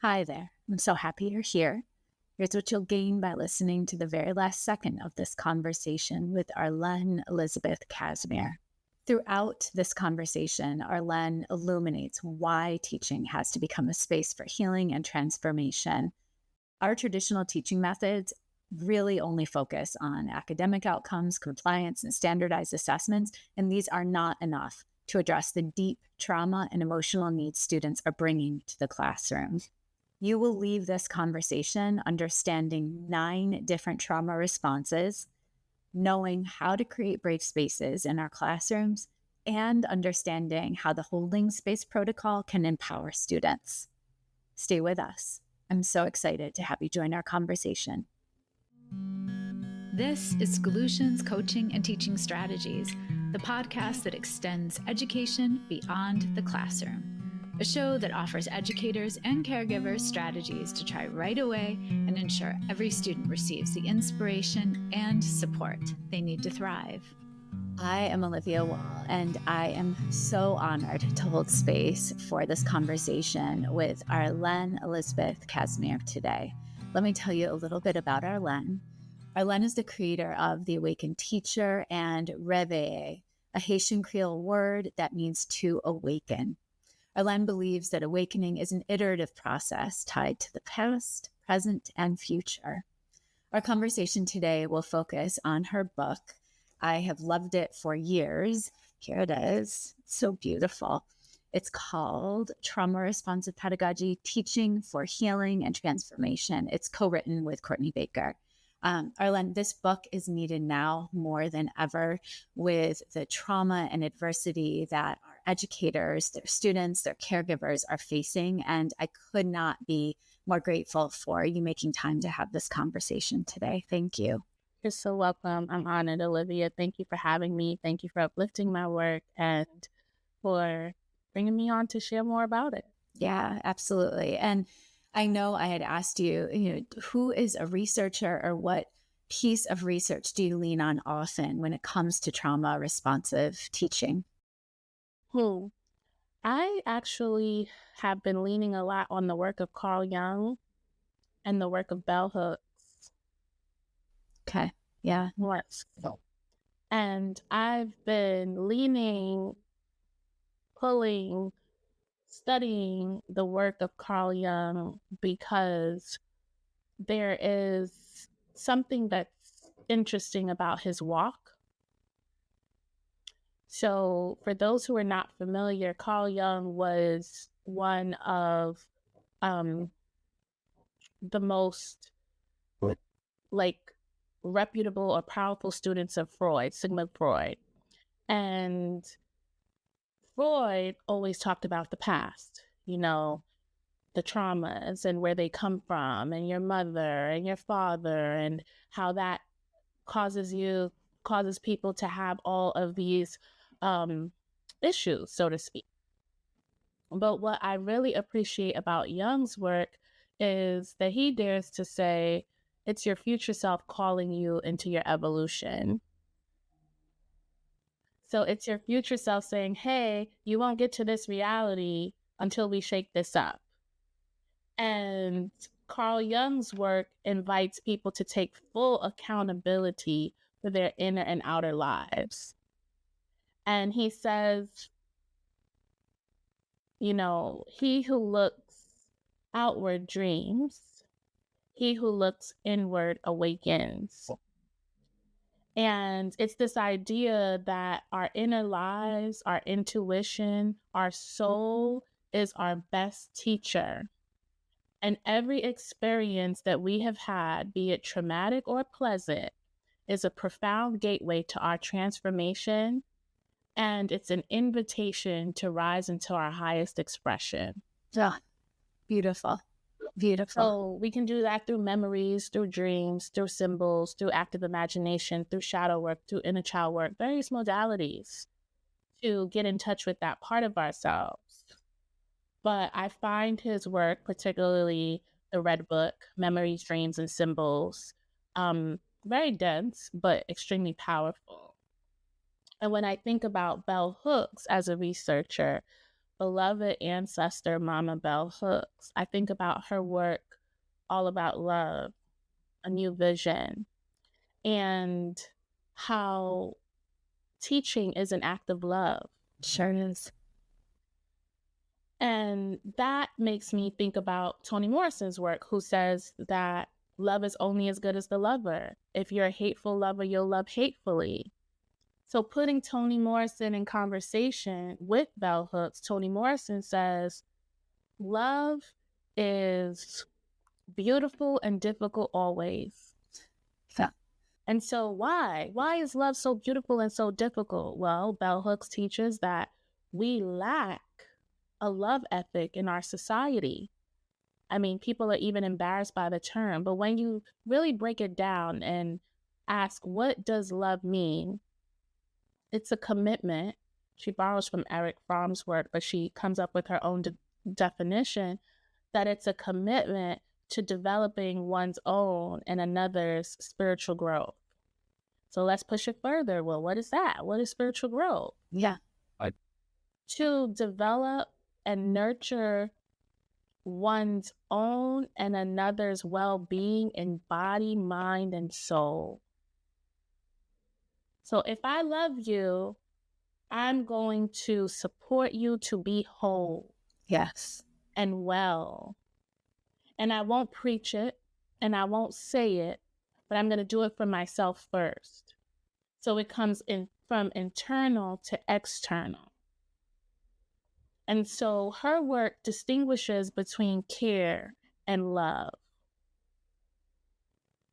Hi there. I'm so happy you're here. Here's what you'll gain by listening to the very last second of this conversation with Arlene Elizabeth Casimir. Throughout this conversation, Arlene illuminates why teaching has to become a space for healing and transformation. Our traditional teaching methods really only focus on academic outcomes, compliance, and standardized assessments, and these are not enough to address the deep trauma and emotional needs students are bringing to the classroom. You will leave this conversation understanding 9 different trauma responses, knowing how to create brave spaces in our classrooms, and understanding how the holding space protocol can empower students. Stay with us. I'm so excited to have you join our conversation. This is Solutions Coaching and Teaching Strategies, the podcast that extends education beyond the classroom. A show that offers educators and caregivers strategies to try right away and ensure every student receives the inspiration and support they need to thrive. I am Olivia Wall, and I am so honored to hold space for this conversation with Arlene Elizabeth Casimir today. Let me tell you a little bit about Arlene. Arlene is the creator of The Awakened Teacher and Réveiller, a Haitian Creole word that means to awaken. Arlene believes that awakening is an iterative process tied to the past, present, and future. Our conversation today will focus on her book. I have loved it for years. Here it is. It's so beautiful. It's called Trauma Responsive Pedagogy, Teaching for Healing and Transformation. It's co-written with Courtney Baker. Arlene, this book is needed now more than ever with the trauma and adversity that our educators, their students, their caregivers are facing. And I could not be more grateful for you making time to have this conversation today. Thank you. You're so welcome. I'm honored, Olivia. Thank you for having me. Thank you for uplifting my work and for bringing me on to share more about it. Yeah, absolutely. And I know I had asked you, who is a researcher or what piece of research do you lean on often when it comes to trauma responsive teaching? I actually have been leaning a lot on the work of Carl Jung and the work of Bell Hooks. Okay. Yeah. Yes. And I've been pulling, studying the work of Carl Jung because there is something that's interesting about his walk. So for those who are not familiar, Carl Jung was one of the most like reputable or powerful students of Freud, Sigmund Freud. And Freud always talked about the past, the traumas and where they come from, and your mother and your father, and how that causes people to have all of these issues, so to speak. But what I really appreciate about Jung's work is that he dares to say it's your future self calling you into your evolution. So it's your future self saying, hey, you won't get to this reality until we shake this up. And Carl Jung's work invites people to take full accountability for their inner and outer lives. And he says, he who looks outward dreams, he who looks inward awakens. And it's this idea that our inner lives, our intuition, our soul is our best teacher. And every experience that we have had, be it traumatic or pleasant, is a profound gateway to our transformation. And it's an invitation to rise into our highest expression. Oh, beautiful. Beautiful. So we can do that through memories, through dreams, through symbols, through active imagination, through shadow work, through inner child work, various modalities to get in touch with that part of ourselves. But I find his work, particularly the Red Book, Memories, Dreams, and Symbols, very dense, but extremely powerful. And when I think about Bell Hooks as a researcher, beloved ancestor, Mama Bell Hooks, I think about her work, All About Love, A New Vision, and how teaching is an act of love. Sure is. And that makes me think about Toni Morrison's work, who says that love is only as good as the lover. If you're a hateful lover, you'll love hatefully. So putting Toni Morrison in conversation with Bell Hooks, Toni Morrison says, love is beautiful and difficult always. Yeah. And so why? Why is love so beautiful and so difficult? Well, Bell Hooks teaches that we lack a love ethic in our society. I mean, people are even embarrassed by the term, but when you really break it down and ask, what does love mean? It's a commitment. She borrows from Eric Fromm's work, but she comes up with her own definition that it's a commitment to developing one's own and another's spiritual growth. So let's push it further. Well, what is that? What is spiritual growth? Yeah. To develop and nurture one's own and another's well-being in body, mind, and soul. So if I love you, I'm going to support you to be whole. Yes. And well. And I won't preach it and I won't say it, but I'm going to do it for myself first. So it comes in from internal to external. And so her work distinguishes between care and love.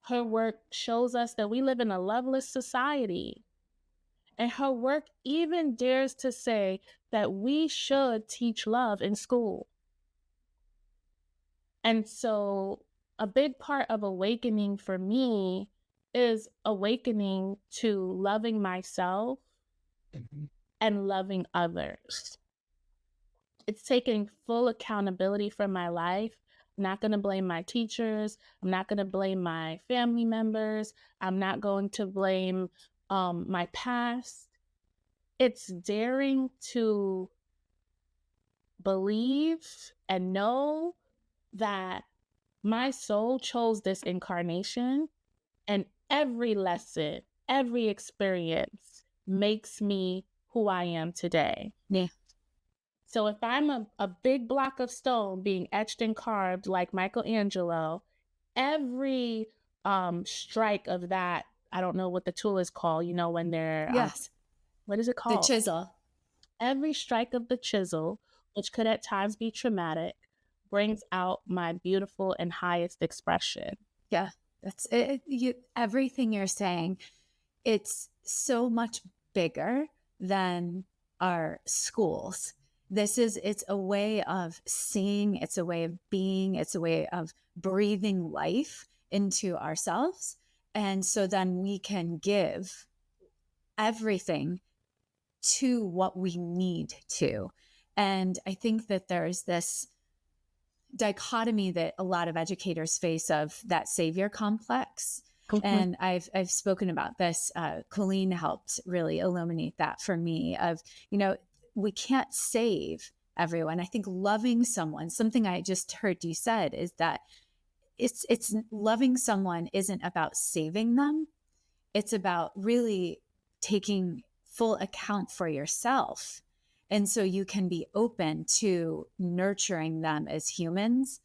Her work shows us that we live in a loveless society. And her work even dares to say that we should teach love in school. And so a big part of awakening for me is awakening to loving myself and loving others. It's taking full accountability for my life. I'm not going to blame my teachers. I'm not going to blame my family members. I'm not going to blame my past. It's daring to believe and know that my soul chose this incarnation, and every lesson, every experience makes me who I am today. Yeah. So if I'm a big block of stone being etched and carved like Michelangelo, every strike of that, I don't know what the tool is called, you know, when they're, Yes. What is it called? The chisel. Every strike of the chisel, which could at times be traumatic, brings out my beautiful and highest expression. Yeah, that's it. Everything you're saying, it's so much bigger than our schools. It's a way of seeing, it's a way of being, it's a way of breathing life into ourselves. And so then we can give everything to what we need to. And I think that there's this dichotomy that a lot of educators face of that savior complex. And I've spoken about this. Colleen helped really illuminate that for me of, you know, we can't save everyone. I think loving someone, something I just heard you said is that it's loving someone isn't about saving them. It's about really taking full account for yourself. And so you can be open to nurturing them as humans.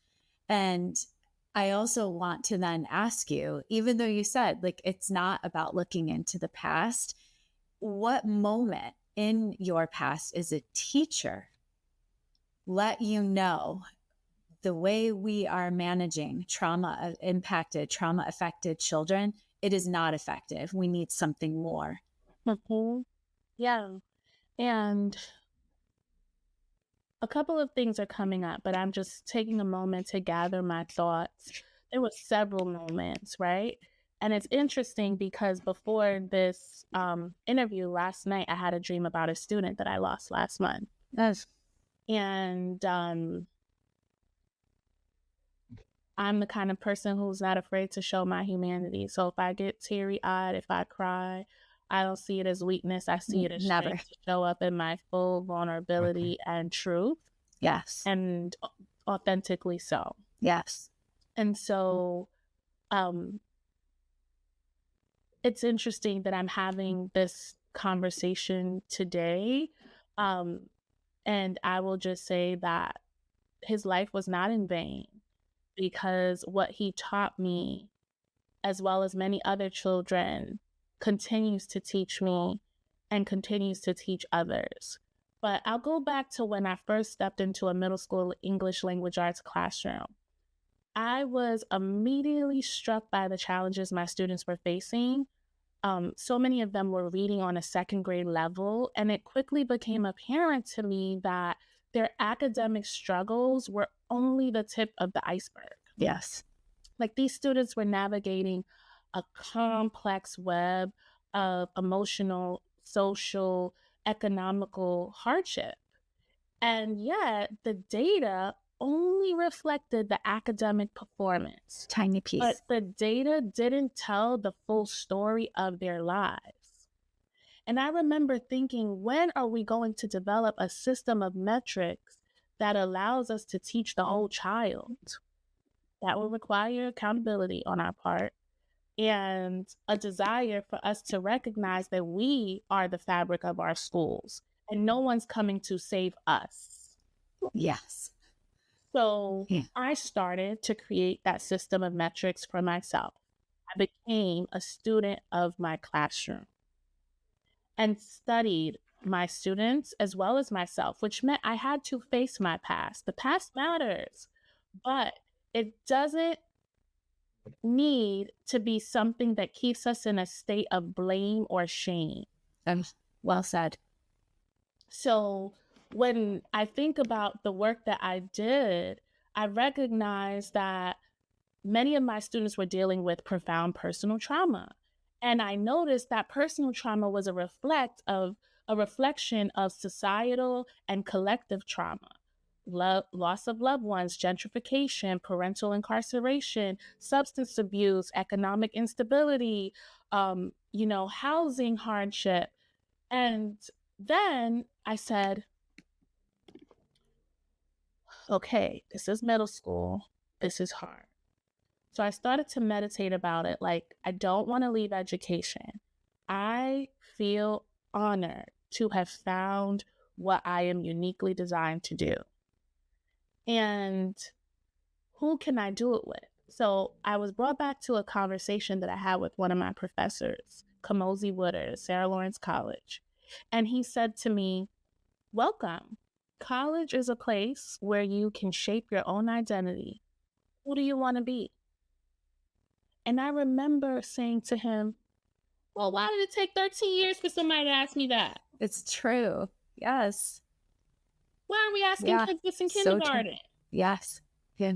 And I also want to then ask you, even though you said like it's not about looking into the past, what moment in your past is a teacher let you know the way we are managing trauma impacted, trauma affected children, it is not effective. We need something more. Yeah. And a couple of things are coming up, but I'm just taking a moment to gather my thoughts. There were several moments, right? And it's interesting because before this interview last night, I had a dream about a student that I lost last month. Yes. And I'm the kind of person who's not afraid to show my humanity. So if I get teary-eyed, if I cry, I don't see it as weakness. I see it as Never. strength to show up in my full vulnerability and truth. Yes. And authentically so. Yes. And so it's interesting that I'm having this conversation today. And I will just say that his life was not in vain, because what he taught me, as well as many other children, continues to teach me and continues to teach others. But I'll go back to when I first stepped into a middle school English language arts classroom. I was immediately struck by the challenges my students were facing. So many of them were reading on a second grade level, and it quickly became apparent to me that their academic struggles were only the tip of the iceberg. Yes. Like, these students were navigating a complex web of emotional, social, economical hardship. And yet the data only reflected the academic performance. Tiny piece. But the data didn't tell the full story of their lives. And I remember thinking, when are we going to develop a system of metrics that allows us to teach the whole child? That will require accountability on our part and a desire for us to recognize that we are the fabric of our schools and no one's coming to save us. Yes. So I started to create that system of metrics for myself. I became a student of my classroom and studied my students as well as myself, which meant I had to face my past. The past matters, but it doesn't need to be something that keeps us in a state of blame or shame. Well said. So when I think about the work that I did, I recognize that many of my students were dealing with profound personal trauma. And I noticed that personal trauma was a reflection of societal and collective trauma. Loss of loved ones, gentrification, parental incarceration, substance abuse, economic instability, housing hardship. And then I said, okay, this is middle school. This is hard. So I started to meditate about it. Like, I don't want to leave education. I feel honored to have found what I am uniquely designed to do. And who can I do it with? So I was brought back to a conversation that I had with one of my professors, Kamosi Woodard, Sarah Lawrence College. And he said to me, welcome. College is a place where you can shape your own identity. Who do you want to be? And I remember saying to him, well, why did it take 13 years for somebody to ask me that? It's true. Yes. Why aren't we asking kids this in kindergarten? Yes. Yeah.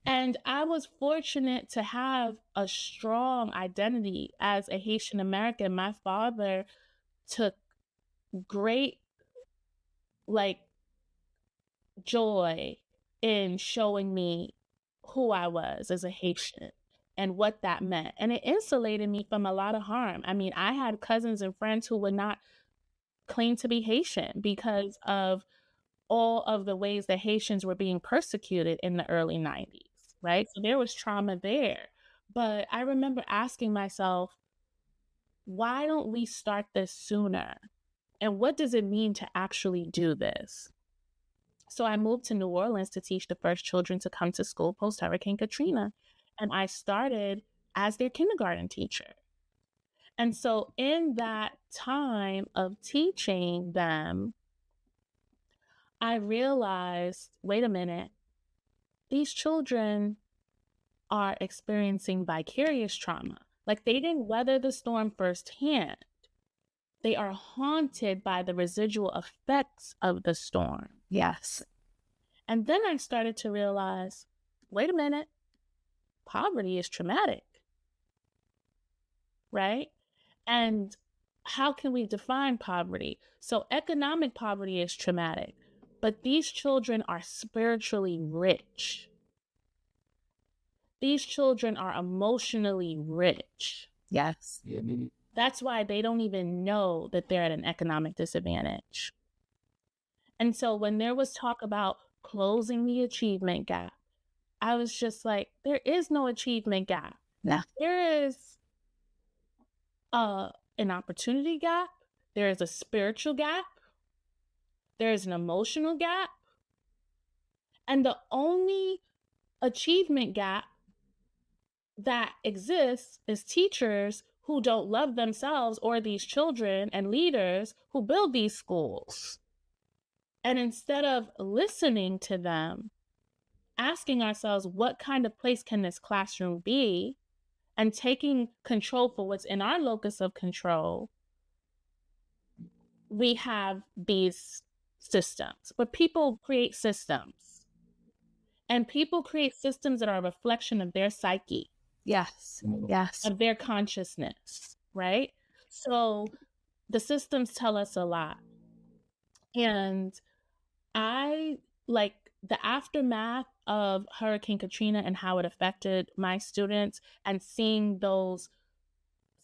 And I was fortunate to have a strong identity as a Haitian American. My father took great, joy in showing me who I was as a Haitian and what that meant. And it insulated me from a lot of harm. I mean, I had cousins and friends who would not claim to be Haitian because of all of the ways that Haitians were being persecuted in the early 90s, right? So there was trauma there. But I remember asking myself, why don't we start this sooner? And what does it mean to actually do this? So I moved to New Orleans to teach the first children to come to school post Hurricane Katrina. And I started as their kindergarten teacher. And so in that time of teaching them, I realized, wait a minute, these children are experiencing vicarious trauma. Like, they didn't weather the storm firsthand. They are haunted by the residual effects of the storm. Yes. And then I started to realize, wait a minute, poverty is traumatic, right? And how can we define poverty? So economic poverty is traumatic, but these children are spiritually rich. These children are emotionally rich. Yes. That's why they don't even know that they're at an economic disadvantage. And so when there was talk about closing the achievement gap, I was just like, there is no achievement gap. Yeah. There is an opportunity gap. There is a spiritual gap. There is an emotional gap. And the only achievement gap that exists is teachers who don't love themselves or these children and leaders who build these schools. And instead of listening to them, asking ourselves, what kind of place can this classroom be? And taking control for what's in our locus of control, we have these systems. But people create systems. And people create systems that are a reflection of their psyche. Yes. Yes. Of their consciousness, right? So the systems tell us a lot. And I like the aftermath of Hurricane Katrina and how it affected my students, and seeing those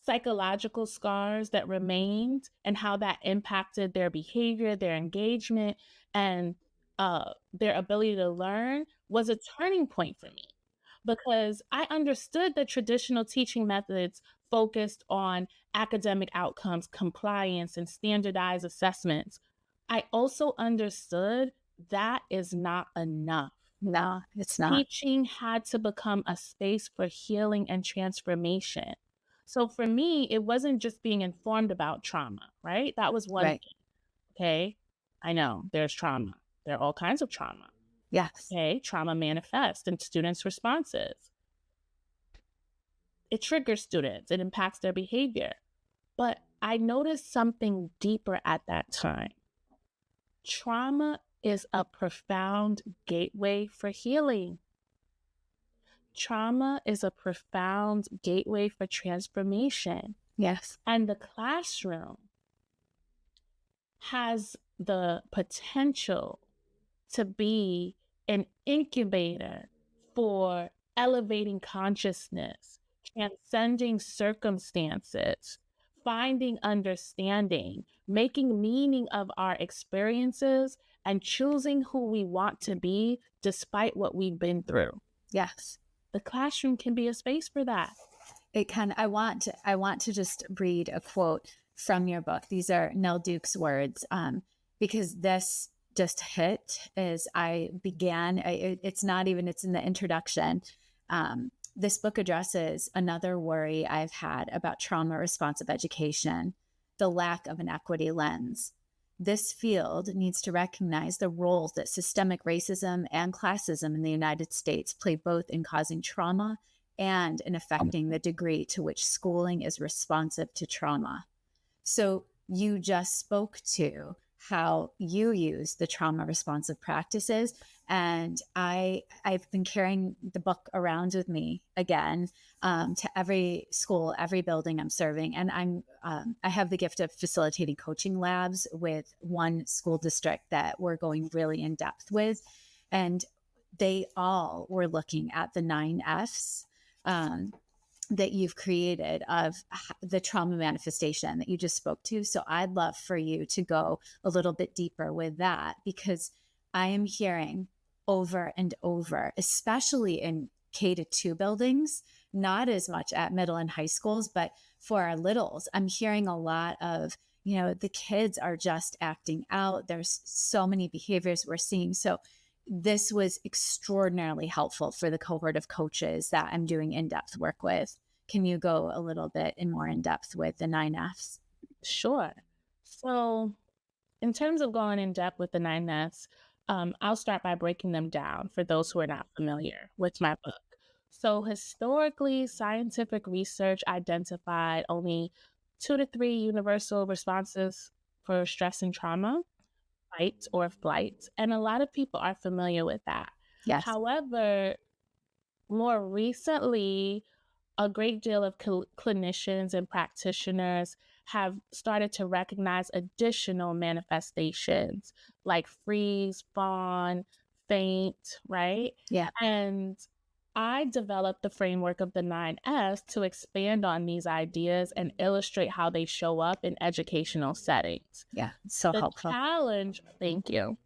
psychological scars that remained and how that impacted their behavior, their engagement, and their ability to learn was a turning point for me, because I understood that traditional teaching methods focused on academic outcomes, compliance, and standardized assessments. I also understood that is not enough. No, it's not. Teaching had to become a space for healing and transformation. So for me, it wasn't just being informed about trauma, right? That was one Right. thing. Okay. I know there's trauma. There are all kinds of trauma. Yes. Okay. Trauma manifests in students' responses. It triggers students. It impacts their behavior. But I noticed something deeper at that time. Trauma is a profound gateway for healing. Trauma is a profound gateway for transformation. Yes. And the classroom has the potential to be an incubator for elevating consciousness, transcending circumstances, finding understanding, making meaning of our experiences, and choosing who we want to be despite what we've been through. Yes. The classroom can be a space for that. It can. I want to just read a quote from your book. These are Nell Duke's words, because this just hit as I began. It's not even, it's in the introduction. This book addresses another worry I've had about trauma responsive education, the lack of an equity lens. This field needs to recognize the roles that systemic racism and classism in the United States play both in causing trauma and in affecting the degree to which schooling is responsive to trauma. So you just spoke to how you use the trauma responsive practices. And I've been carrying the book around with me again, to every school, every building I'm serving. And I have the gift of facilitating coaching labs with one school district that we're going really in depth with. And they all were looking at the 9 F's that you've created of the trauma manifestation that you just spoke to. So I'd love for you to go a little bit deeper with that, because I am hearing over and over, especially in K-2 buildings, not as much at middle and high schools, but for our littles, I'm hearing a lot of, the kids are just acting out. There's so many behaviors we're seeing. So this was extraordinarily helpful for the cohort of coaches that I'm doing in-depth work with. Can you go a little bit more in depth with the 9 F's? Sure. So in terms of going in depth with the 9 F's, I'll start by breaking them down for those who are not familiar with my book. So historically, scientific research identified only 2 to 3 universal responses for stress and trauma, fight or flight. And a lot of people are familiar with that. Yes. However, more recently, a great deal of clinicians and practitioners have started to recognize additional manifestations like freeze, fawn, faint, right? Yeah. And I developed the framework of the 9S to expand on these ideas and illustrate how they show up in educational settings. Yeah, it's so helpful. Thank you.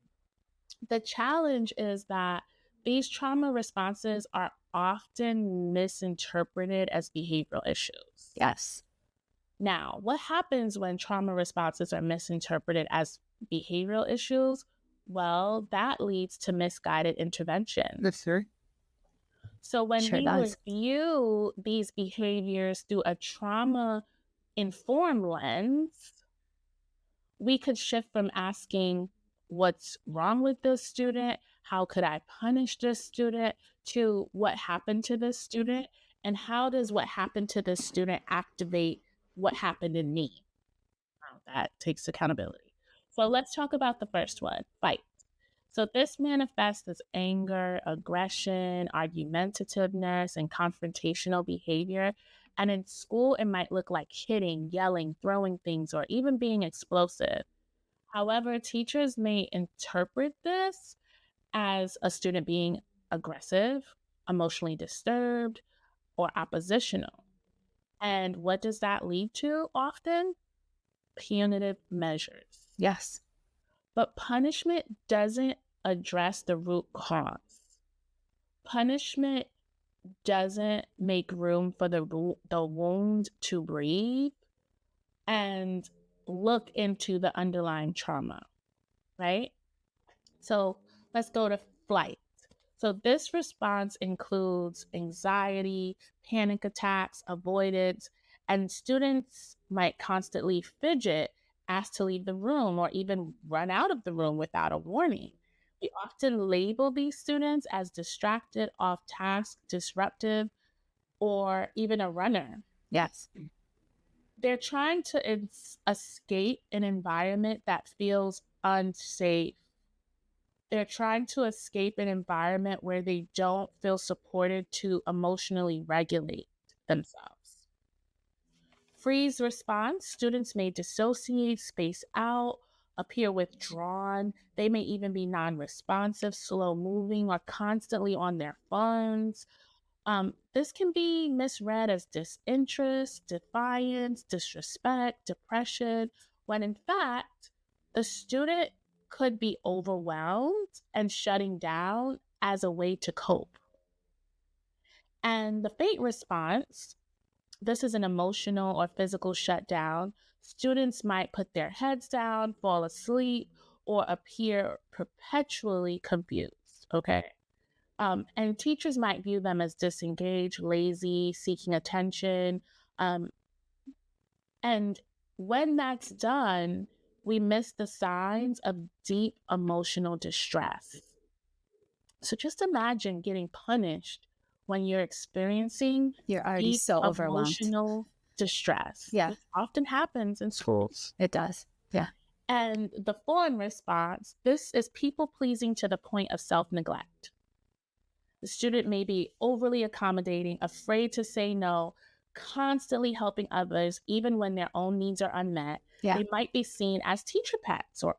The challenge is that these trauma responses are often misinterpreted as behavioral issues. Yes. Now, what happens when trauma responses are misinterpreted as behavioral issues? Well, that leads to misguided intervention. That's true. So when Sure we does. review these behaviors through a trauma-informed lens, we could shift from asking, what's wrong with this student? How could I punish this student? To what happened to this student? And how does what happened to this student activate what happened in me? That takes accountability. So let's talk about the first one, fight. So this manifests as anger, aggression, argumentativeness, and confrontational behavior. And in school, it might look like hitting, yelling, throwing things, or even being explosive. However, teachers may interpret this as a student being aggressive, emotionally disturbed, or oppositional. And what does that lead to often? Punitive measures. Yes. But punishment doesn't address the root cause. Punishment doesn't make room for the wound to breathe and look into the underlying trauma, right? So let's go to flight. So this response includes anxiety, panic attacks, avoidance, and students might constantly fidget, ask to leave the room, or even run out of the room without a warning. We often label these students as distracted, off task, disruptive, or even a runner. Yes. They're trying to escape an environment that feels unsafe. They're trying to escape an environment where they don't feel supported to emotionally regulate themselves. Freeze response, students may dissociate, space out, appear withdrawn. They may even be non-responsive, slow moving, or constantly on their phones. This can be misread as disinterest, defiance, disrespect, depression, when in fact, the student could be overwhelmed and shutting down as a way to cope. And the faint response, this is an emotional or physical shutdown. Students might put their heads down, fall asleep, or appear perpetually confused, okay? And teachers might view them as disengaged, lazy, seeking attention. And when that's done, we miss the signs of deep emotional distress. So just imagine getting punished when you're experiencing You're already deep so overwhelmed. emotional distress. Yeah. This often happens in schools. It does. Yeah. And the foreign response, this is people pleasing to the point of self-neglect. The student may be overly accommodating, afraid to say no, constantly helping others, even when their own needs are unmet. Yeah. They might be seen as teacher pets or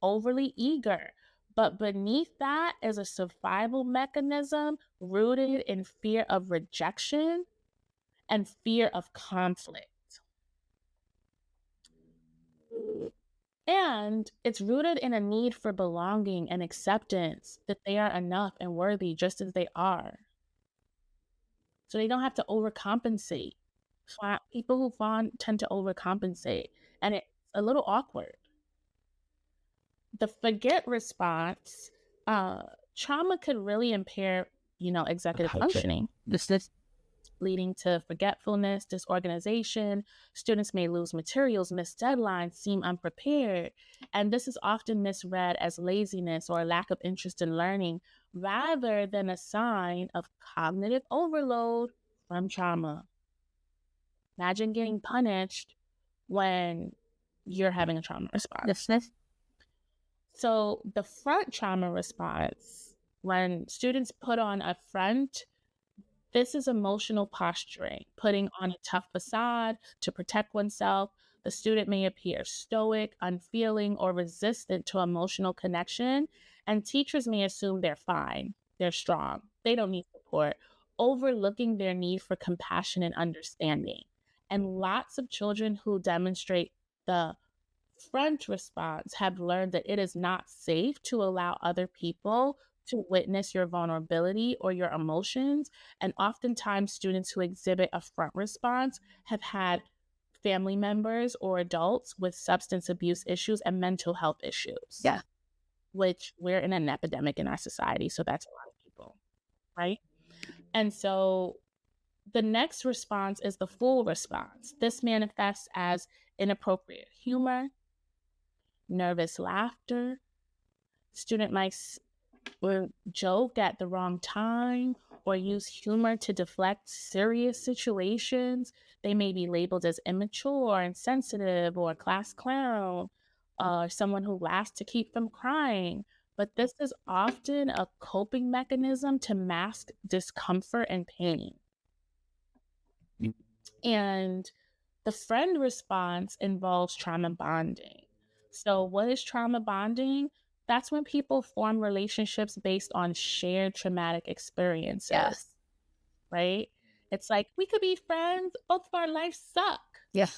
overly eager. But beneath that is a survival mechanism rooted in fear of rejection and fear of conflict. And it's rooted in a need for belonging and acceptance, that they are enough and worthy just as they are. So they don't have to overcompensate. People who fawn tend to overcompensate, and it's a little awkward. The forget response, trauma could really impair, executive functioning. This leading to forgetfulness, disorganization. Students may lose materials, miss deadlines, seem unprepared. And this is often misread as laziness or a lack of interest in learning, rather than a sign of cognitive overload from trauma. Imagine getting punished when you're having a trauma response. So the front trauma response, when students put on a front, this is emotional posturing, putting on a tough facade to protect oneself. The student may appear stoic, unfeeling, or resistant to emotional connection, and teachers may assume they're fine, they're strong. they don't need support, overlooking their need for compassion and understanding. And lots of children who demonstrate the front response have learned that it is not safe to allow other people to witness your vulnerability or your emotions. And oftentimes, students who exhibit a front response have had family members or adults with substance abuse issues and mental health issues. Yeah. Which we're in an epidemic in our society. So that's a lot of people, right? And so the next response is the full response. This manifests as inappropriate humor, nervous laughter. Student might joke at the wrong time or use humor to deflect serious situations. They may be labeled as immature, insensitive, or a class clown, or someone who laughs to keep from crying. But this is often a coping mechanism to mask discomfort and pain. And the friend response involves trauma bonding. So, what is trauma bonding? That's when people form relationships based on shared traumatic experiences, Yes. right? It's like, we could be friends, both of our lives suck. Yeah.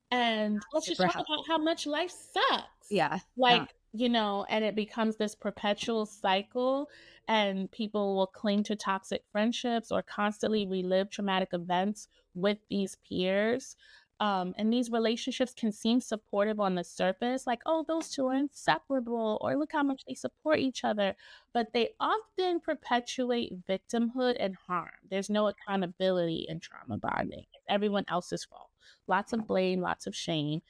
And let's just Super talk about how much life sucks. Yeah. Like, you know, and it becomes this perpetual cycle, and people will cling to toxic friendships or constantly relive traumatic events with these peers. And these relationships can seem supportive on the surface, like, oh, those two are inseparable, or look how much they support each other. But they often perpetuate victimhood and harm. There's no accountability in trauma bonding. It's everyone else's fault. Lots of blame, lots of shame,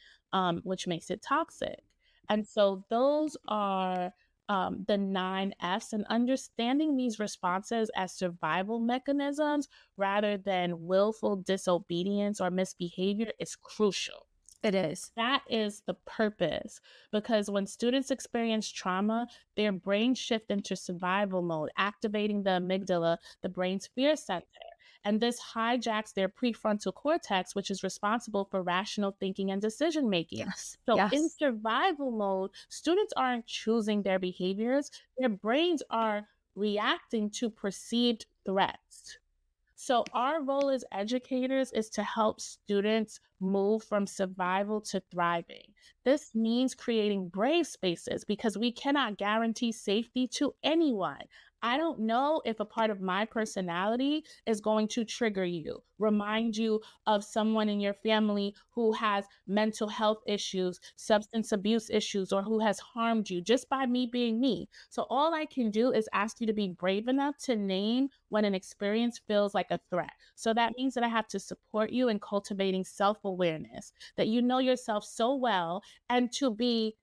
which makes it toxic. And so those are the 9 F's, and understanding these responses as survival mechanisms rather than willful disobedience or misbehavior is crucial. It is. That is the purpose, because when students experience trauma, their brains shift into survival mode, activating the amygdala, the brain's fear center. And this hijacks their prefrontal cortex, which is responsible for rational thinking and decision making. Yes. So Yes. in survival mode, students aren't choosing their behaviors. Their brains are reacting to perceived threats. So our role as educators is to help students move from survival to thriving. This means creating brave spaces, because we cannot guarantee safety to anyone. I don't know if a part of my personality is going to trigger you, remind you of someone in your family who has mental health issues, substance abuse issues, or who has harmed you just by me being me. So all I can do is ask you to be brave enough to name when an experience feels like a threat. So that means that I have to support you in cultivating self-awareness, that you know yourself so well, and that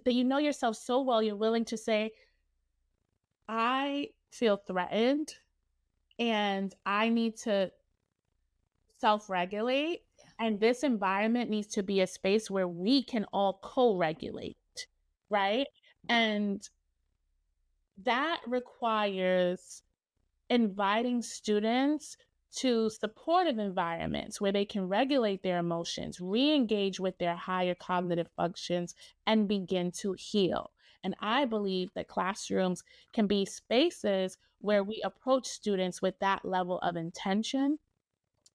you know yourself so well, you're willing to say, I feel threatened and I need to self-regulate. And this environment needs to be a space where we can all co-regulate, right? And that requires inviting students to supportive environments where they can regulate their emotions, re-engage with their higher cognitive functions, and begin to heal. And I believe that classrooms can be spaces where we approach students with that level of intention,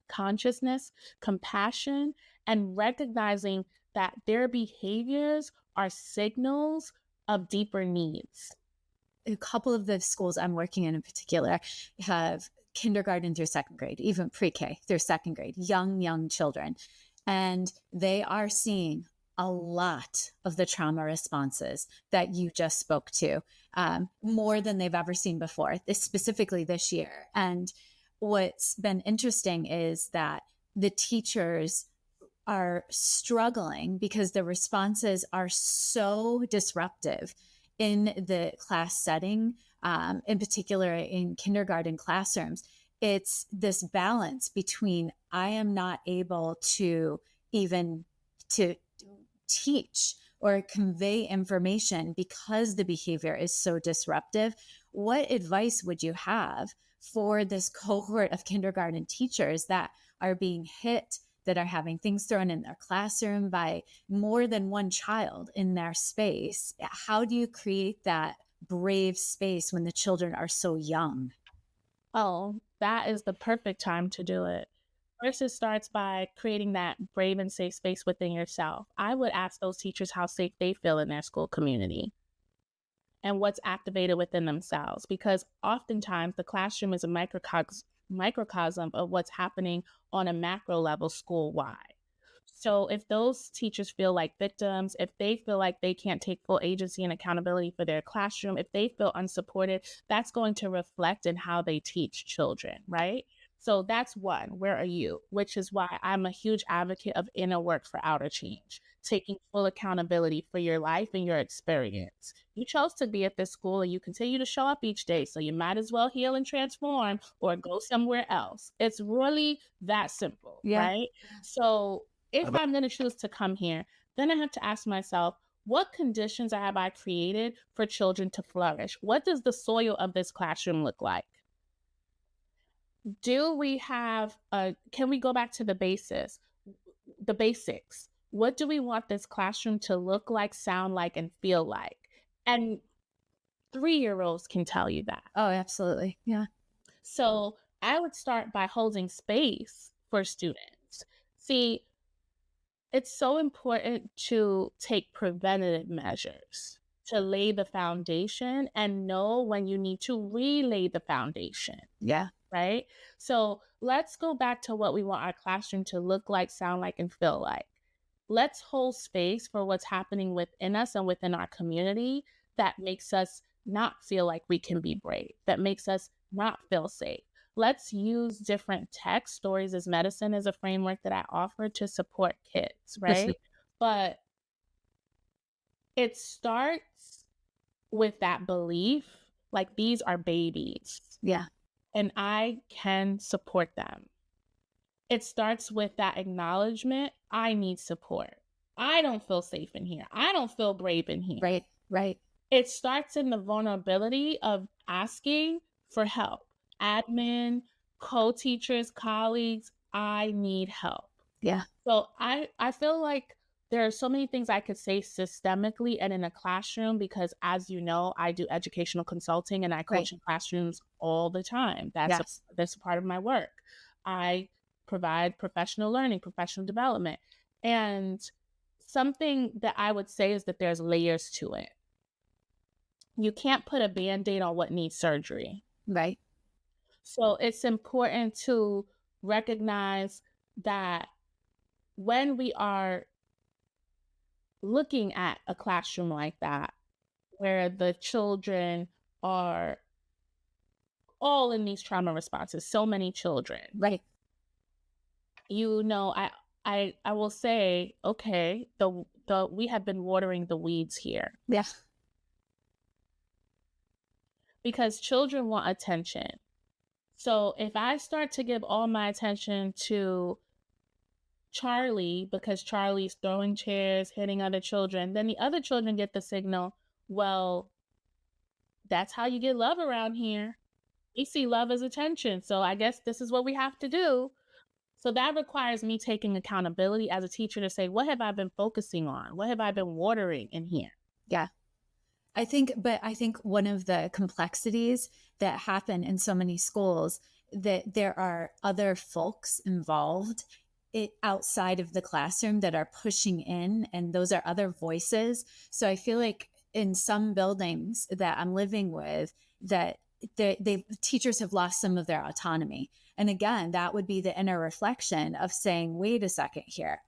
consciousness, compassion, and recognizing that their behaviors are signals of deeper needs. A couple of the schools I'm working in particular have kindergarten through second grade, even pre-K through second grade, young children. And they are seeing a lot of the trauma responses that you just spoke to, more than they've ever seen before, specifically this year. And what's been interesting is that the teachers are struggling because the responses are so disruptive in the class setting, in particular in kindergarten classrooms. It's this balance between I am not able to even to teach or convey information because the behavior is so disruptive. What advice would you have for this cohort of kindergarten teachers that are being hit, that are having things thrown in their classroom by more than one child in their space? How do you create that brave space when the children are so young? Oh, that is the perfect time to do it. First, it starts by creating that brave and safe space within yourself. I would ask those teachers how safe they feel in their school community and what's activated within themselves, because oftentimes the classroom is a microcosm of what's happening on a macro level school wide. So if those teachers feel like victims, if they feel like they can't take full agency and accountability for their classroom, if they feel unsupported, that's going to reflect in how they teach children, right? So that's one. Where are you? Which is why I'm a huge advocate of inner work for outer change, taking full accountability for your life and your experience. You chose to be at this school and you continue to show up each day, so you might as well heal and transform or go somewhere else. It's really that simple, Yeah. right? So if I'm going to choose to come here, then I have to ask myself, what conditions have I created for children to flourish? What does the soil of this classroom look like? Do we have can we go back to the basis, the basics? What do we want this classroom to look like, sound like, and feel like? And 3-year-olds can tell you that. Oh, absolutely. Yeah. So I would start by holding space for students. See, it's so important to take preventative measures to lay the foundation and know when you need to relay the foundation. Yeah. Right? So let's go back to what we want our classroom to look like, sound like, and feel like. Let's hold space for what's happening within us and within our community that makes us not feel like we can be brave, that makes us not feel safe. Let's use different text. Stories as Medicine is a framework that I offer to support kids, right? But it starts with that belief, like these are babies. Yeah. And I can support them. It starts with that acknowledgement. I need support. I don't feel safe in here. I don't feel brave in here. Right. Right. It starts in the vulnerability of asking for help. Admin, co-teachers, colleagues, I need help. Yeah. So I feel like there are so many things I could say systemically and in a classroom, because as you know, I do educational consulting and I coach in classrooms all the time. That's a part of my work. I provide professional learning, professional development. And something that I would say is that there's layers to it. You can't put a Band-Aid on what needs surgery. Right. So it's important to recognize that when we are looking at a classroom like that, where the children are all in these trauma responses, so many children. Right. You know, I will say, okay, we have been watering the weeds here. Yeah. Because children want attention. So if I start to give all my attention to Charlie because Charlie's throwing chairs, hitting other children, then the other children get the signal, well, that's how you get love around here. We see love as attention. So I guess this is what we have to do. So that requires me taking accountability as a teacher to say, what have I been focusing on? What have I been watering in here? Yeah. I think one of the complexities that happen in so many schools, that there are other folks involved outside of the classroom that are pushing in, and those are other voices. So I feel like in some buildings that I'm living with, that teachers have lost some of their autonomy. And again, that would be the inner reflection of saying, wait a second here.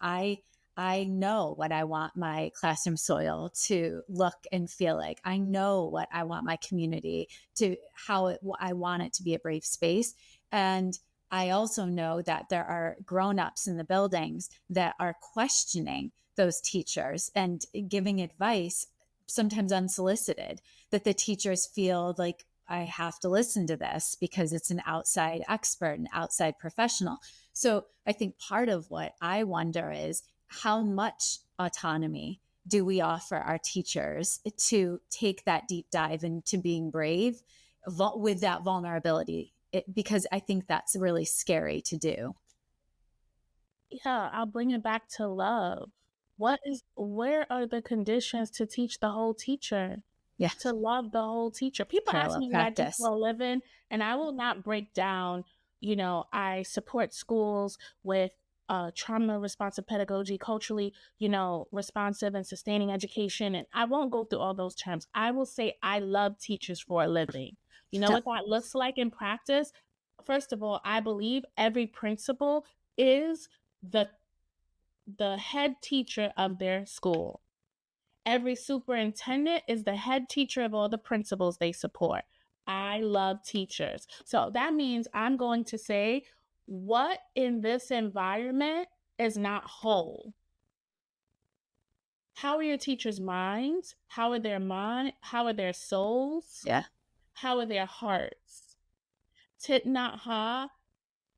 I know what I want my classroom soil to look and feel like. I know what I want my community to, I want it to be a brave space. And I also know that there are grown-ups in the buildings that are questioning those teachers and giving advice, sometimes unsolicited, that the teachers feel like, I have to listen to this because it's an outside expert, an outside professional. So I think part of what I wonder is, how much autonomy do we offer our teachers to take that deep dive into being brave with that vulnerability? Because I think that's really scary to do. Yeah, I'll bring it back to love. Where are the conditions to teach the whole teacher? to love the whole teacher. People ask Parallel me what I do practice. for a living, and I will not break down, I support schools with trauma responsive pedagogy, culturally, responsive and sustaining education. And I won't go through all those terms. I will say I love teachers for a living. You know what that looks like in practice? First of all, I believe every principal is the head teacher of their school. Every superintendent is the head teacher of all the principals they support. I love teachers. So that means I'm going to say, what in this environment is not whole? How are your teachers' minds? How are their souls? Yeah. How are their hearts? Thich Nhat Hanh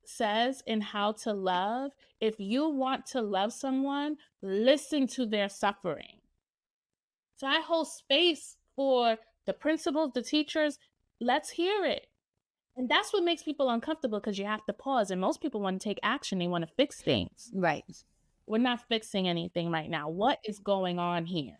says in How to Love, if you want to love someone, listen to their suffering. So I hold space for the principals, the teachers. Let's hear it. And that's what makes people uncomfortable, because you have to pause. And most people want to take action. They want to fix things. Right. We're not fixing anything right now. What is going on here?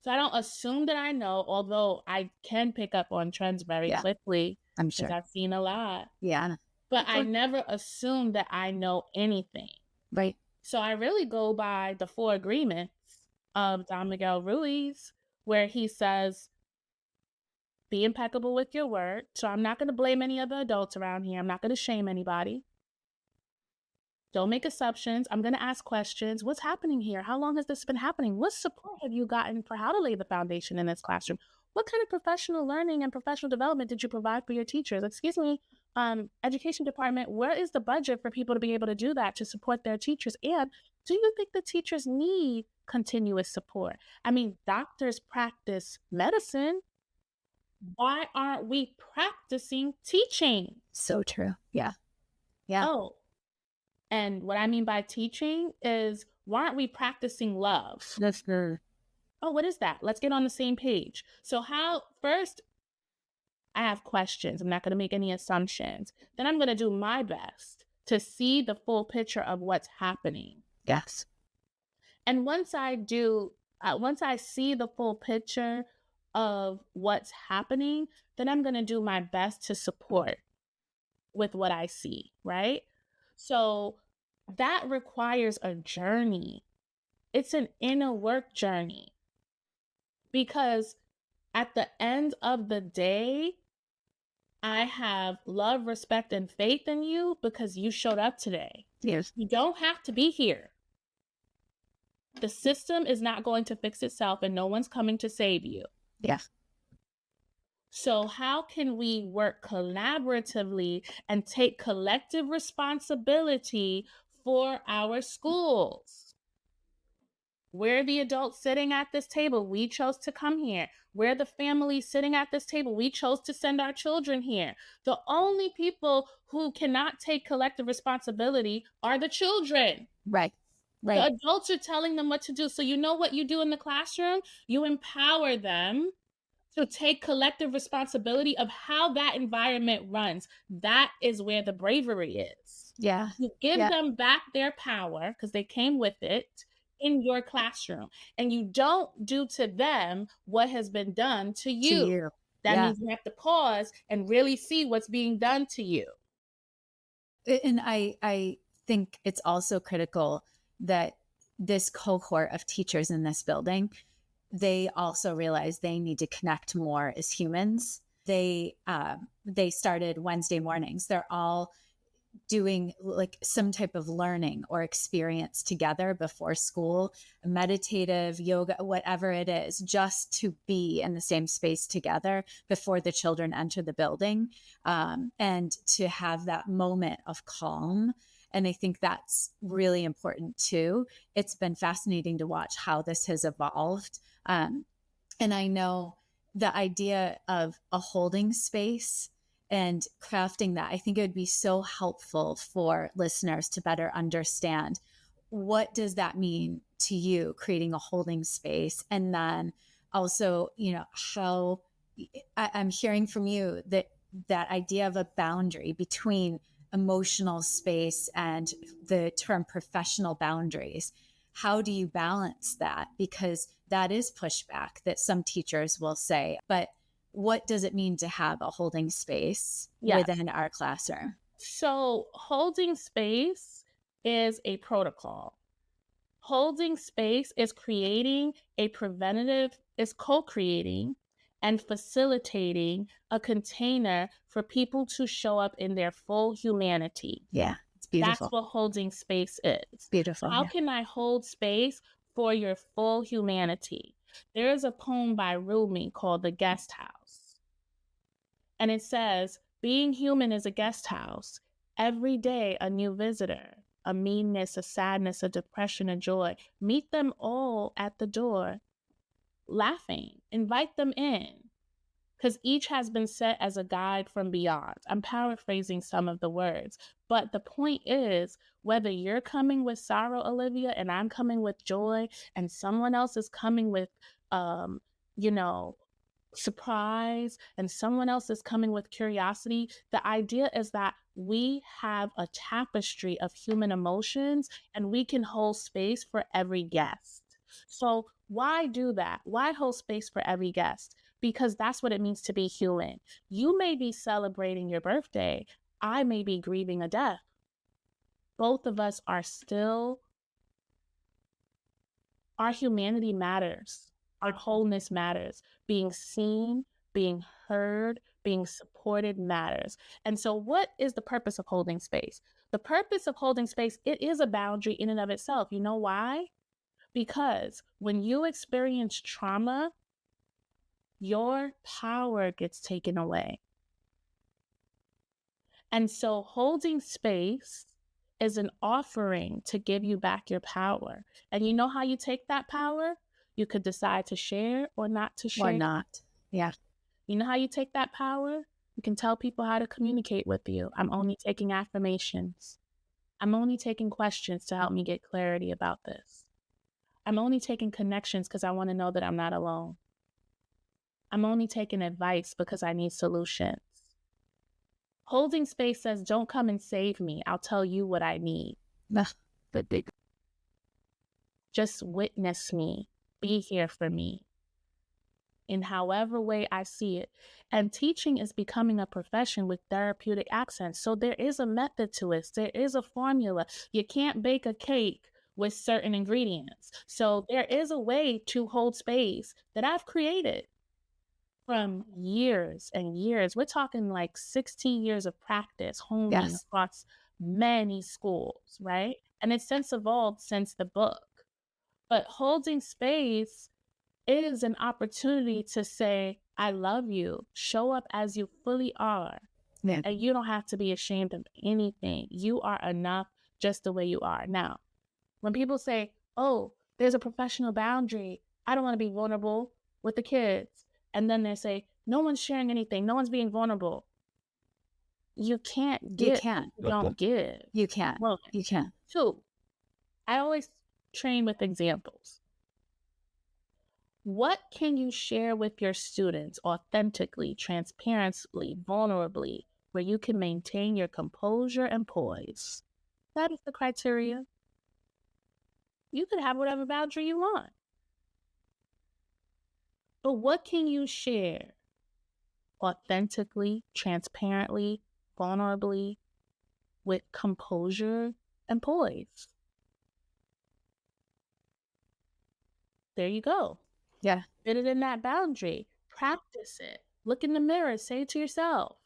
So I don't assume that I know, although I can pick up on trends very quickly. I'm sure. Because I've seen a lot. Yeah. But I never assume that I know anything. Right. So I really go by the 4 agreements of Don Miguel Ruiz, where he says, be impeccable with your word. So I'm not going to blame any other adults around here. I'm not going to shame anybody. Don't make assumptions. I'm going to ask questions. What's happening here? How long has this been happening? What support have you gotten for how to lay the foundation in this classroom? What kind of professional learning and professional development did you provide for your teachers? Excuse me, education department, where is the budget for people to be able to do that, to support their teachers? And do you think the teachers need continuous support? I mean, doctors practice medicine. Why aren't we practicing teaching? So true. Yeah. Yeah. Oh, and what I mean by teaching is, why aren't we practicing love? That's the... Oh, what is that? Let's get on the same page. So first, I have questions. I'm not going to make any assumptions. Then I'm going to do my best to see the full picture of what's happening. Yes. And once I see the full picture of what's happening, then I'm going to do my best to support with what I see, right? So that requires a journey. It's an inner work journey. Because at the end of the day, I have love, respect, and faith in you because you showed up today. Yes. You don't have to be here. The system is not going to fix itself, and no one's coming to save you. Yeah. So how can we work collaboratively and take collective responsibility for our schools? We're the adults sitting at this table. We chose to come here. We're the family sitting at this table. We chose to send our children here. The only people who cannot take collective responsibility are the children. Right. Right. The adults are telling them what to do. So you know what you do in the classroom? You empower them to take collective responsibility of how that environment runs. That is where the bravery is. Yeah. You give them back their power, because they came with it, in your classroom, and you don't do to them what has been done to you. That means you have to pause and really see what's being done to you. And I think it's also critical that this cohort of teachers in this building, they also realize they need to connect more as humans. They started Wednesday mornings. They're all doing like some type of learning or experience together before school, meditative, yoga, whatever it is, just to be in the same space together before the children enter the building, and to have that moment of calm. And I think that's really important too. It's been fascinating to watch how this has evolved. And I know the idea of a holding space and crafting that, I think it would be so helpful for listeners to better understand, what does that mean to you, creating a holding space? And then also, how I'm hearing from you that idea of a boundary between emotional space and the term professional boundaries. how do you balance that? Because that is pushback that some teachers will say, but what does it mean to have a holding space within our classroom? So holding space is a protocol. Holding space is co-creating and facilitating a container for people to show up in their full humanity. Yeah, it's beautiful. That's what holding space is. Beautiful. How can I hold space for your full humanity? There is a poem by Rumi called The Guest House. And it says, being human is a guest house. Every day a new visitor, a meanness, a sadness, a depression, a joy. Meet them all at the door, laughing. Invite them in, because each has been set as a guide from beyond. I'm paraphrasing some of the words, but the point is, whether you're coming with sorrow, Olivia, and I'm coming with joy, and someone else is coming with, surprise, and someone else is coming with curiosity, the idea is that we have a tapestry of human emotions and we can hold space for every guest. So why do that? Why hold space for every guest? Because that's what it means to be human. You may be celebrating your birthday. I may be grieving a death. Both of us are still, our humanity matters. Our wholeness matters. Being seen, being heard, being supported matters. And so what is the purpose of holding space? The purpose of holding space, it is a boundary in and of itself. You know why? Because when you experience trauma, your power gets taken away. And so holding space is an offering to give you back your power. And you know how you take that power? You could decide to share or not to share. Or not. Yeah. You know how you take that power? You can tell people how to communicate with you. I'm only taking affirmations. I'm only taking questions to help me get clarity about this. I'm only taking connections because I want to know that I'm not alone. I'm only taking advice because I need solutions. Holding space says, don't come and save me. I'll tell you what I need. Just witness me. Be here for me in however way I see it. And teaching is becoming a profession with therapeutic accents. So there is a method to it. There is a formula. You can't bake a cake with certain ingredients. So there is a way to hold space that I've created from years and years. We're talking like 16 years of practice, honing across many schools, right? And it's since evolved since the book. But holding space is an opportunity to say, I love you. Show up as you fully are. Yeah. And you don't have to be ashamed of anything. You are enough just the way you are. Now, when people say, oh, there's a professional boundary, I don't want to be vulnerable with the kids. And then they say, no one's sharing anything. No one's being vulnerable. You can't give. You can't. You don't give. You can't. Well, you can't. Two, I always train with examples. What can you share with your students authentically, transparently, vulnerably, where you can maintain your composure and poise? That is the criteria. You could have whatever boundary you want. But what can you share authentically, transparently, vulnerably, with composure and poise? There you go. Yeah. Fit it in that boundary. Practice it. Look in the mirror. Say it to yourself.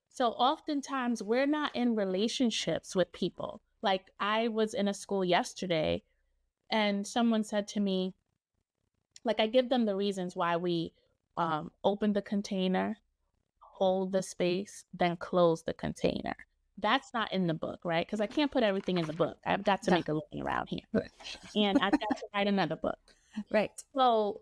So oftentimes we're not in relationships with people. Like I was in a school yesterday and someone said to me, like I give them the reasons why we open the container, hold the space, then close the container. That's not in the book, right? Because I can't put everything in the book. I've got to make a living around here. Right. And I've got to write another book. Right. So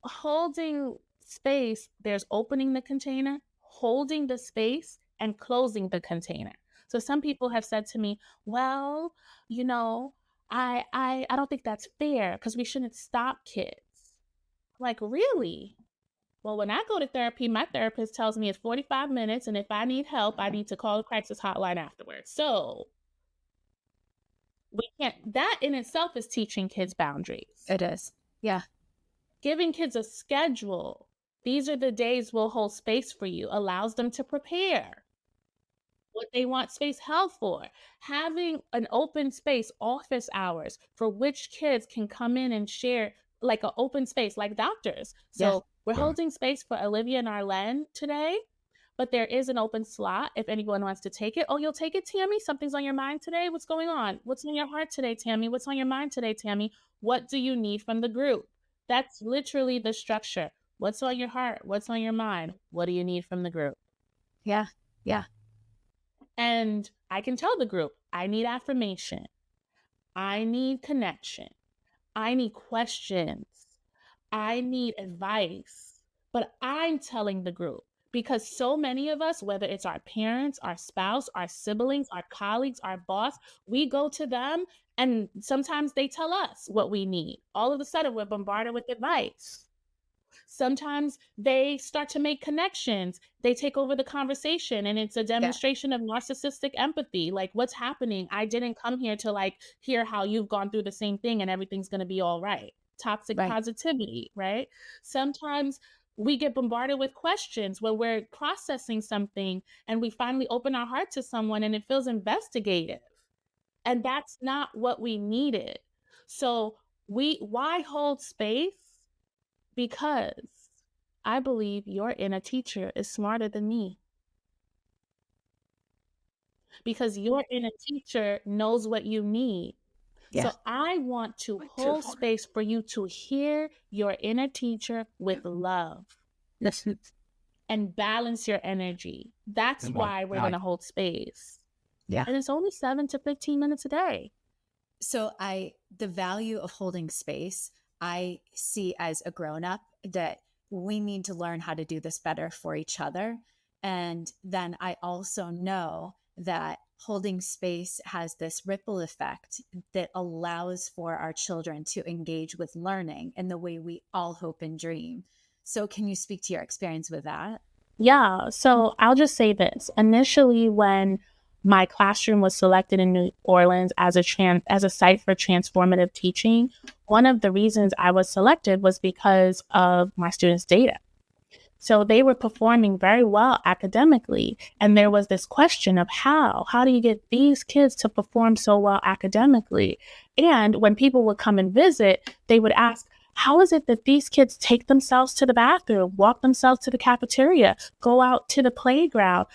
holding space, there's opening the container, holding the space, and closing the container. So some people have said to me, well, you know, I don't think that's fair because we shouldn't stop kids. Like, really? Well, when I go to therapy, my therapist tells me it's 45 minutes, and if I need help, I need to call the crisis hotline afterwards. So We can't, that in itself is teaching kids boundaries. It is. Yeah. Giving kids a schedule. These are the days we'll hold space for you, allows them to prepare what they want space held for. Having an open space, office hours, for which kids can come in and share, like an open space, like doctors. So we're holding space for Olivia and Arlen today, but there is an open slot if anyone wants to take it. Oh, you'll take it, Tammy? Something's on your mind today? What's going on? What's on your heart today, Tammy? What's on your mind today, Tammy? What do you need from the group? That's literally the structure. What's on your heart? What's on your mind? What do you need from the group? Yeah. Yeah. And I can tell the group, I need affirmation. I need connection. I need questions. I need advice. But I'm telling the group, because so many of us, whether it's our parents, our spouse, our siblings, our colleagues, our boss, we go to them and sometimes they tell us what we need. All of a sudden, we're bombarded with advice. Sometimes they start to make connections. They take over the conversation and it's a demonstration of narcissistic empathy. Like, what's happening? I didn't come here to like hear how you've gone through the same thing and everything's going to be all right. Toxic positivity, right? Sometimes we get bombarded with questions when we're processing something and we finally open our heart to someone and it feels investigative. And that's not what we needed. So why hold space? Because I believe your inner teacher is smarter than me. Because your inner teacher knows what you need. So I want to hold space for you to hear your inner teacher with love. And balance your energy. That's why we're going to hold space. Yeah. And it's only 7 to 15 minutes a day. So the value of holding space, I see as a grown-up that we need to learn how to do this better for each other. And then I also know that holding space has this ripple effect that allows for our children to engage with learning in the way we all hope and dream. So can you speak to your experience with that? Yeah. So I'll just say this. Initially, when my classroom was selected in New Orleans as a site for transformative teaching, one of the reasons I was selected was because of my students' data. So they were performing very well academically. And there was this question of how do you get these kids to perform so well academically? And when people would come and visit, they would ask, how is it that these kids take themselves to the bathroom, walk themselves to the cafeteria, go out to the playground,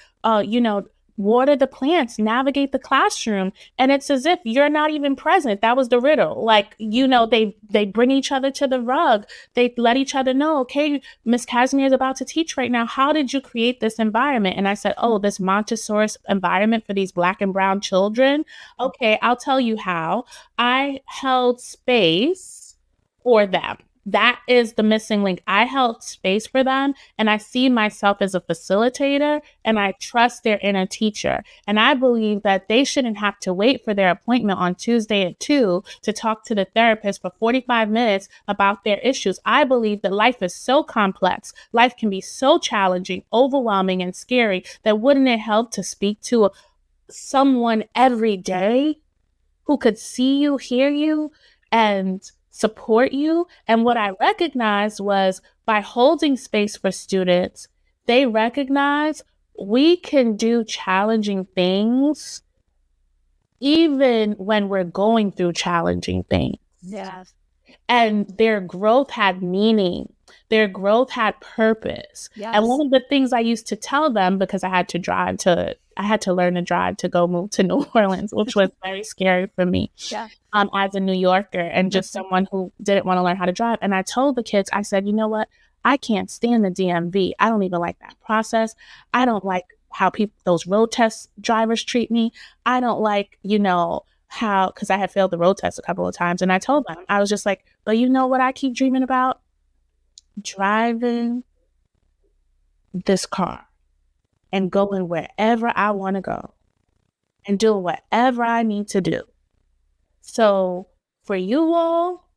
water the plants, navigate the classroom? And it's as if you're not even present. That was the riddle. Like, they bring each other to the rug. They let each other know, okay, Miss Casimir is about to teach right now. How did you create this environment? And I said, this Montessori environment for these Black and brown children. Okay, I'll tell you how. I held space for them. That is the missing link. I held space for them and I see myself as a facilitator and I trust their inner teacher. And I believe that they shouldn't have to wait for their appointment on Tuesday at 2 to talk to the therapist for 45 minutes about their issues. I believe that life is so complex. Life can be so challenging, overwhelming, and scary that wouldn't it help to speak to someone every day who could see you, hear you, and support you? And what I recognized was by holding space for students, they recognize we can do challenging things even when we're going through challenging things. Yes. And their growth had meaning. Their growth had purpose. Yes. And one of the things I used to tell them, because I had to learn to drive to go move to New Orleans, which was very scary for me. Yeah. As a New Yorker and just someone who didn't want to learn how to drive. And I told the kids, I said, you know what? I can't stand the DMV. I don't even like that process. I don't like how those road test drivers treat me. I don't like, because I had failed the road test a couple of times. And I told them, I was just like, but you know what I keep dreaming about? Driving this car and going wherever I want to go and doing whatever I need to do. So for you all,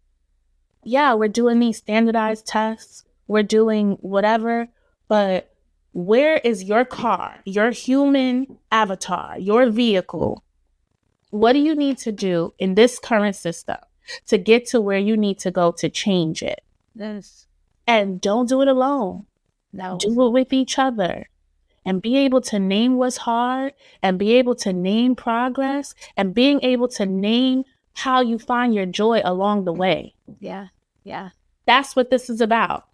yeah, we're doing these standardized tests. We're doing whatever, but where is your car, your human avatar, your vehicle What do you need to do in this current system to get to where you need to go to change it? Yes. And don't do it alone. No. Do it with each other. And be able to name what's hard, and be able to name progress, and being able to name how you find your joy along the way. Yeah. Yeah. That's what this is about,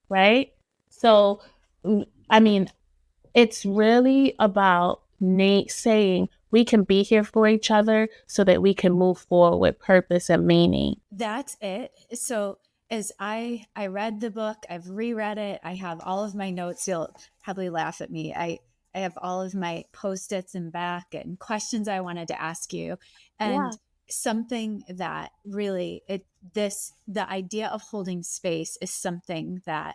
right? So, I mean, it's really about saying we can be here for each other so that we can move forward with purpose and meaning. That's it. So as I read the book, I've reread it. I have all of my notes. You'll probably laugh at me. I have all of my Post-its and back and questions I wanted to ask you. And something that really the idea of holding space is something that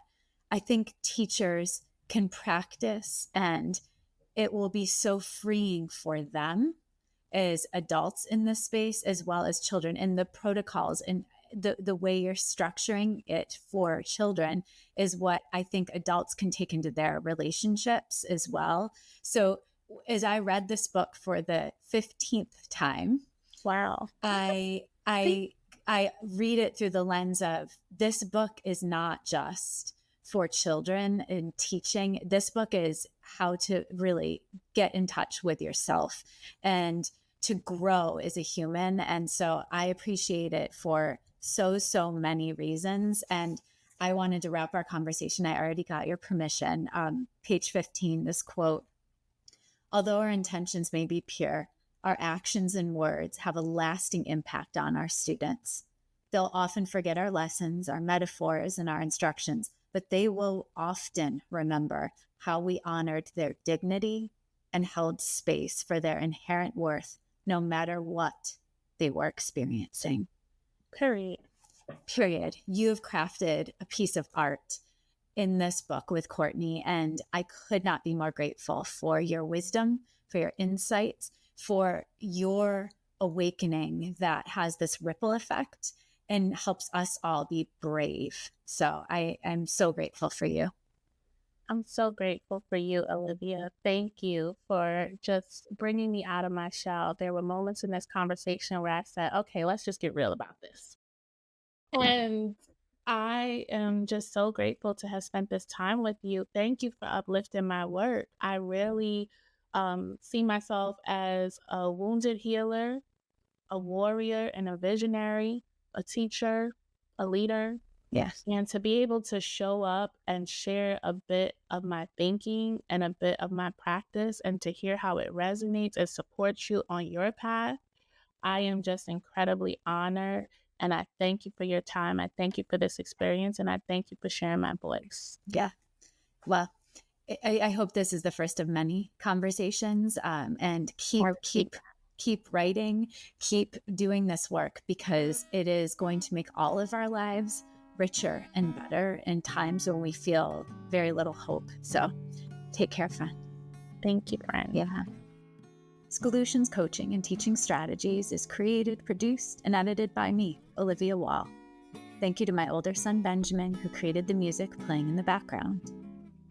I think teachers can practice, and it will be so freeing for them as adults in this space as well as children. And the protocols and the way you're structuring it for children is what I think adults can take into their relationships as well. So as I read this book for the 15th time, wow, I read it through the lens of this book is not just for children in teaching. This book is how to really get in touch with yourself and to grow as a human. And so I appreciate it for so many reasons. And I wanted to wrap our conversation. I already got your permission. Page 15, this quote: "Although our intentions may be pure, our actions and words have a lasting impact on our students. They'll often forget our lessons, our metaphors, and our instructions, but they will often remember how we honored their dignity and held space for their inherent worth, no matter what they were experiencing." Period. You have crafted a piece of art in this book with Courtney, and I could not be more grateful for your wisdom, for your insights, for your awakening that has this ripple effect and helps us all be brave. So I am so grateful for you. I'm so grateful for you, Olivia. Thank you for just bringing me out of my shell. There were moments in this conversation where I said, okay, let's just get real about this. And I am just so grateful to have spent this time with you. Thank you for uplifting my work. I really see myself as a wounded healer, a warrior, and a visionary, a teacher, a leader. Yes. And to be able to show up and share a bit of my thinking and a bit of my practice, and to hear how it resonates and supports you on your path, I am just incredibly honored. And I thank you for your time. I thank you for this experience. And I thank you for sharing my voice. Yeah. Well, I hope this is the first of many conversations. And keep writing, keep doing this work, because it is going to make all of our lives richer and better in times when we feel very little hope. So take care, friend. Thank you, friend. Yeah. Scholutions Coaching and Teaching Strategies is created, produced, and edited by me, Olivia Wall. Thank you to my older son, Benjamin, who created the music playing in the background.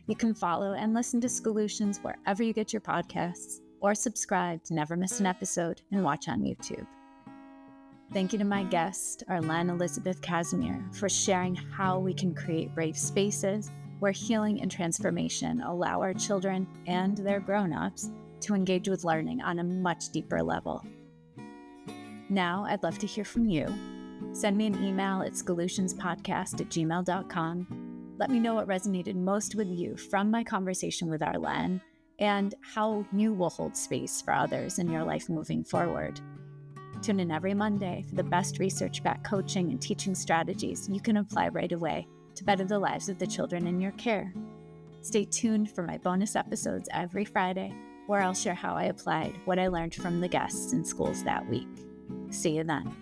You can follow and listen to Scholutions wherever you get your podcasts, or subscribe to never miss an episode and watch on YouTube. Thank you to my guest, Arlene Elizabeth Casimir, for sharing how we can create brave spaces where healing and transformation allow our children and their grown-ups to engage with learning on a much deeper level. Now, I'd love to hear from you. Send me an email at scholutionspodcast@gmail.com. Let me know what resonated most with you from my conversation with Arlene, and how you will hold space for others in your life moving forward. Tune in every Monday for the best research-backed coaching and teaching strategies you can apply right away to better the lives of the children in your care. Stay tuned for my bonus episodes every Friday, where I'll share how I applied what I learned from the guests in schools that week. See you then.